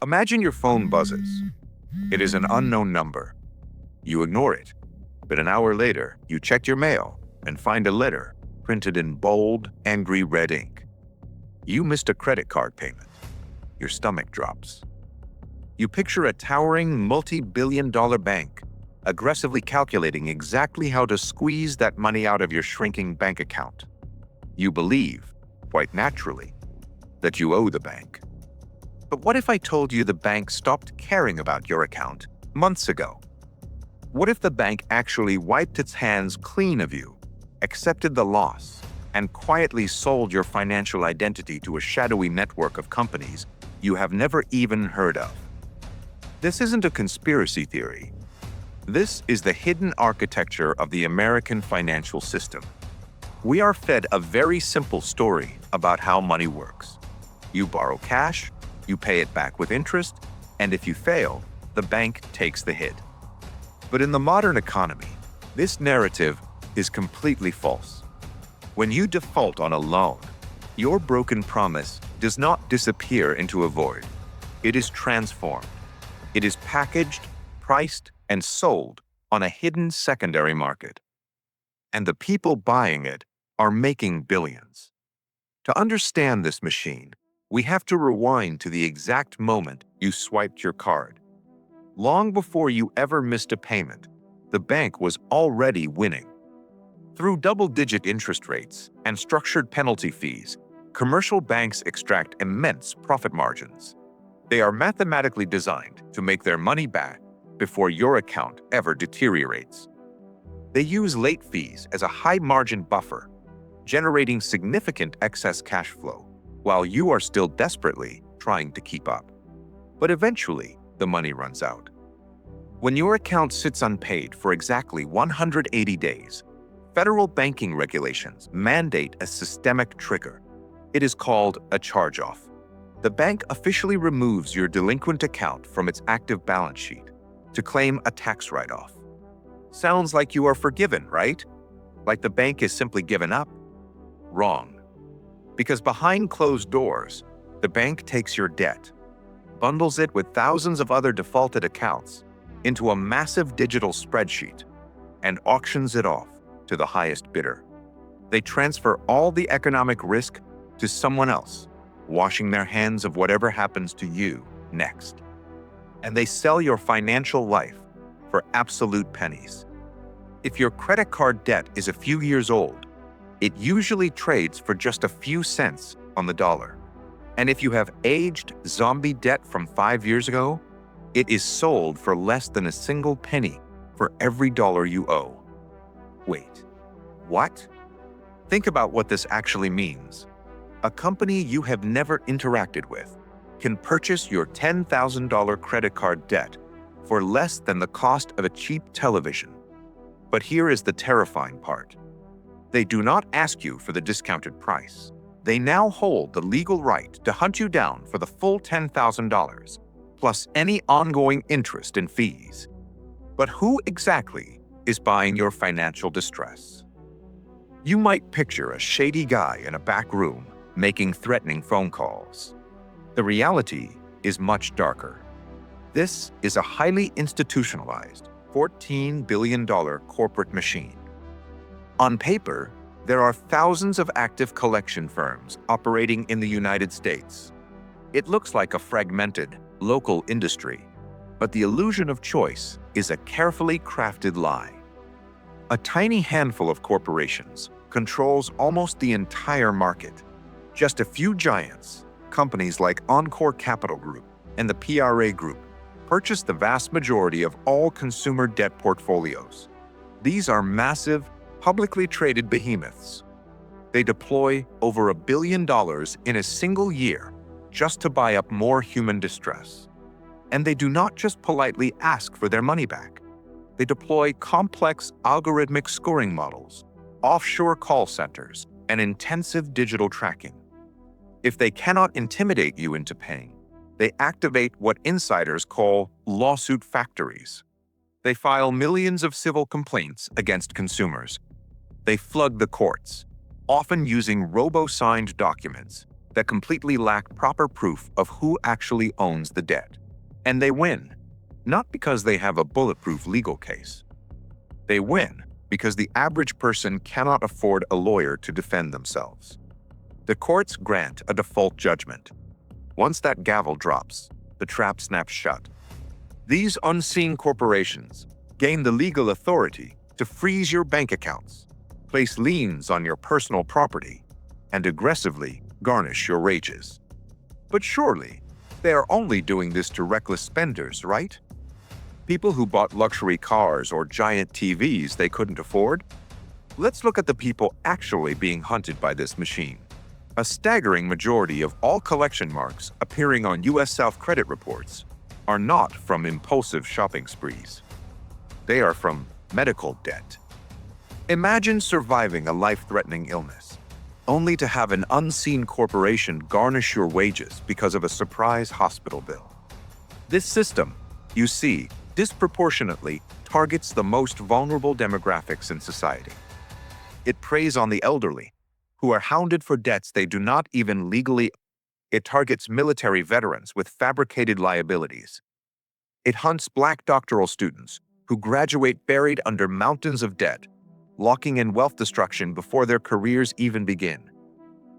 Imagine your phone buzzes. It is an unknown number. You ignore it, but an hour later, you check your mail and find a letter printed in bold, angry red ink. You missed a credit card payment. Your stomach drops. You picture a towering, multi-billion-dollar bank aggressively calculating exactly how to squeeze that money out of your shrinking bank account. You believe, quite naturally, that you owe the bank. But what if I told you the bank stopped caring about your account months ago? What if the bank actually wiped its hands clean of you, accepted the loss, and quietly sold your financial identity to a shadowy network of companies you have never even heard of? This isn't a conspiracy theory. This is the hidden architecture of the American financial system. We are fed a very simple story about how money works. You borrow cash, you pay it back with interest, and if you fail, the bank takes the hit. But in the modern economy, this narrative is completely false. When you default on a loan, your broken promise does not disappear into a void. It is transformed. It is packaged, priced, and sold on a hidden secondary market. And the people buying it are making billions. To understand this machine, we have to rewind to the exact moment you swiped your card. Long before you ever missed a payment, the bank was already winning. Through double-digit interest rates and structured penalty fees, commercial banks extract immense profit margins. They are mathematically designed to make their money back before your account ever deteriorates. They use late fees as a high-margin buffer, generating significant excess cash flow, while you are still desperately trying to keep up. But eventually, the money runs out. When your account sits unpaid for exactly 180 days, federal banking regulations mandate a systemic trigger. It is called a charge-off. The bank officially removes your delinquent account from its active balance sheet to claim a tax write-off. Sounds like you are forgiven, right? Like the bank is simply given up? Wrong. Because behind closed doors, the bank takes your debt, bundles it with thousands of other defaulted accounts into a massive digital spreadsheet, and auctions it off to the highest bidder. They transfer all the economic risk to someone else, washing their hands of whatever happens to you next. And they sell your financial life for absolute pennies. If your credit card debt is a few years old, it usually trades for just a few cents on the dollar. And if you have aged zombie debt from 5 years ago, it is sold for less than a single penny for every dollar you owe. Wait, what? Think about what this actually means. A company you have never interacted with can purchase your $10,000 credit card debt for less than the cost of a cheap television. But here is the terrifying part. They do not ask you for the discounted price. They now hold the legal right to hunt you down for the full $10,000, plus any ongoing interest and fees. But who exactly is buying your financial distress? You might picture a shady guy in a back room making threatening phone calls. The reality is much darker. This is a highly institutionalized, $14 billion corporate machine. On paper, there are thousands of active collection firms operating in the United States. It looks like a fragmented, local industry, but the illusion of choice is a carefully crafted lie. A tiny handful of corporations controls almost the entire market. Just a few giants, companies like Encore Capital Group and the PRA Group, purchase the vast majority of all consumer debt portfolios. These are massive, publicly traded behemoths. They deploy over $1 billion in a single year just to buy up more human distress. And they do not just politely ask for their money back. They deploy complex algorithmic scoring models, offshore call centers, and intensive digital tracking. If they cannot intimidate you into paying, they activate what insiders call lawsuit factories. They file millions of civil complaints against consumers. They flood the courts, often using robo-signed documents, that completely lack proper proof of who actually owns the debt. And they win, not because they have a bulletproof legal case. They win because the average person cannot afford a lawyer to defend themselves. The courts grant a default judgment. Once that gavel drops, the trap snaps shut. These unseen corporations gain the legal authority to freeze your bank accounts, place liens on your personal property, and aggressively garnish your wages. But surely, they are only doing this to reckless spenders, right? People who bought luxury cars or giant TVs they couldn't afford? Let's look at the people actually being hunted by this machine. A staggering majority of all collection marks appearing on U.S. South credit reports are not from impulsive shopping sprees. They are from medical debt. Imagine surviving a life-threatening illness, only to have an unseen corporation garnish your wages because of a surprise hospital bill. This system, you see, disproportionately targets the most vulnerable demographics in society. It preys on the elderly, who are hounded for debts they do not even legally owe. It targets military veterans with fabricated liabilities. It hunts Black doctoral students who graduate buried under mountains of debt, locking in wealth destruction before their careers even begin.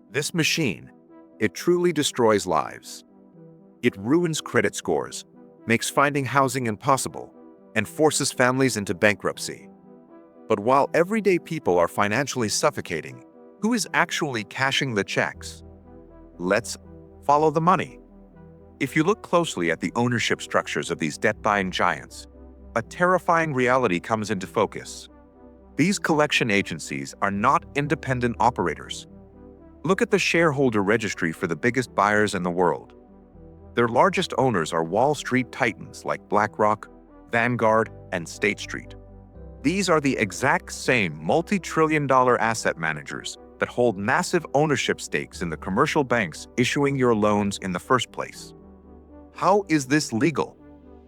This machine, it truly destroys lives. It ruins credit scores, makes finding housing impossible, and forces families into bankruptcy. But while everyday people are financially suffocating, who is actually cashing the checks? Let's follow the money. If you look closely at the ownership structures of these debt-buying giants, a terrifying reality comes into focus. These collection agencies are not independent operators. Look at the shareholder registry for the biggest buyers in the world. Their largest owners are Wall Street titans like BlackRock, Vanguard, and State Street. These are the exact same multi-trillion-dollar asset managers that hold massive ownership stakes in the commercial banks issuing your loans in the first place. How is this legal?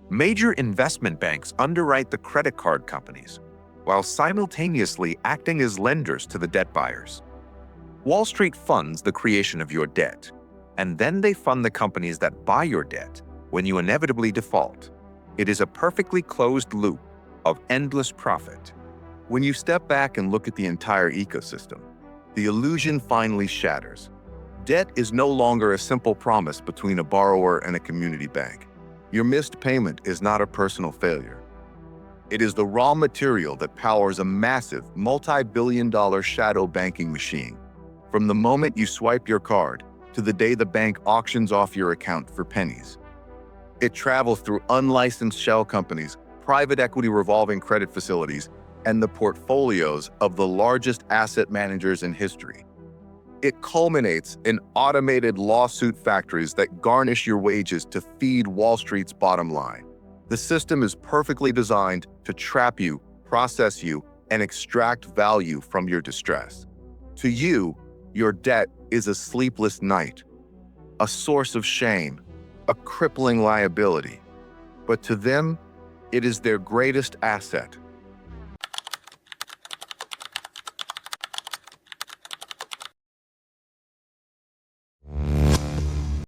Major investment banks underwrite the credit card companies, while simultaneously acting as lenders to the debt buyers. Wall Street funds the creation of your debt, and then they fund the companies that buy your debt when you inevitably default. It is a perfectly closed loop of endless profit. When you step back and look at the entire ecosystem, the illusion finally shatters. Debt is no longer a simple promise between a borrower and a community bank. Your missed payment is not a personal failure. It is the raw material that powers a massive, multi-billion-dollar shadow banking machine. From the moment you swipe your card to the day the bank auctions off your account for pennies. It travels through unlicensed shell companies, private equity revolving credit facilities, and the portfolios of the largest asset managers in history. It culminates in automated lawsuit factories that garnish your wages to feed Wall Street's bottom line. The system is perfectly designed to trap you, process you, and extract value from your distress. To you, your debt is a sleepless night, a source of shame, a crippling liability. But to them, it is their greatest asset.